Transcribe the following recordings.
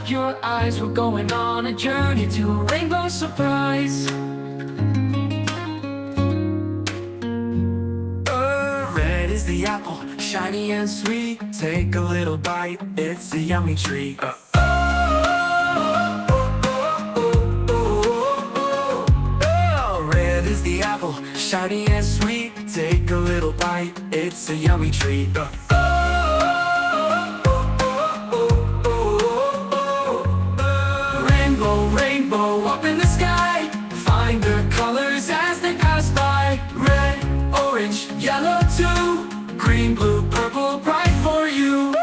your eyes, we're going on a journey to a rainbow surprise. Red is the apple, shiny and sweet. Take a little bite, it's a yummy treat. Red is the apple, shiny and sweet. Take a little bite, it's a yummy treat. Rainbow, rainbow up in the sky. Find the colors as they pass by. Red, orange, yellow too. Green, blue, purple, bright for you.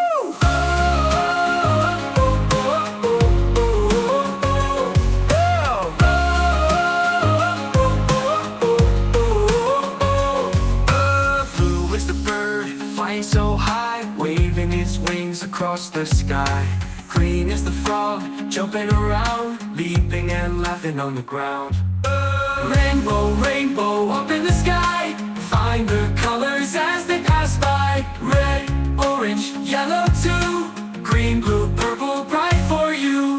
Blue is the bird, flying so high, waving its wings across the sky. Green is the frog, jumping around, leaping and laughing on the ground. Rainbow, rainbow up in the sky. Find the colors as they pass by. Red, orange, yellow too. Green, blue, purple, bright for you.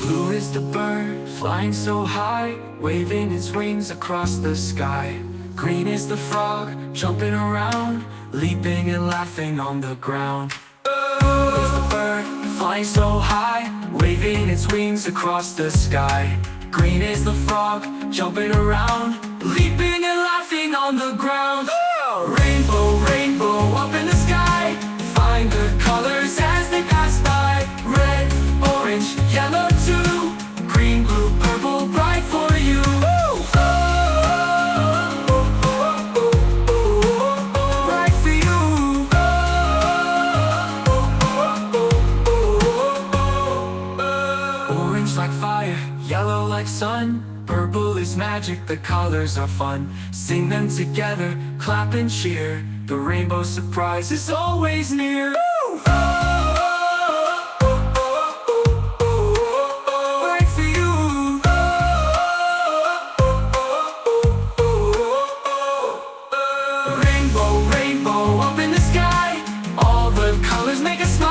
Blue is the bird, flying so high, waving its wings across the sky. Green is the frog, jumping around, leaping and laughing on the ground. Blue is the bird, flying so high, waving its wings across the sky. Green is the frog, jumping around, leaping and laughing on the ground. Rainbow, rainbow up in the sky. Find the colors as they pass by. Red, orange, yellow too. Green, blue, purple, bright for you. Bright for you. Orange like fire, yellow like sun. Purple is magic, the colors are fun. Sing them together, clap and cheer. The rainbow surprise is always near. Right for you. Rainbow, rainbow up in the sky. All the colors make us smile.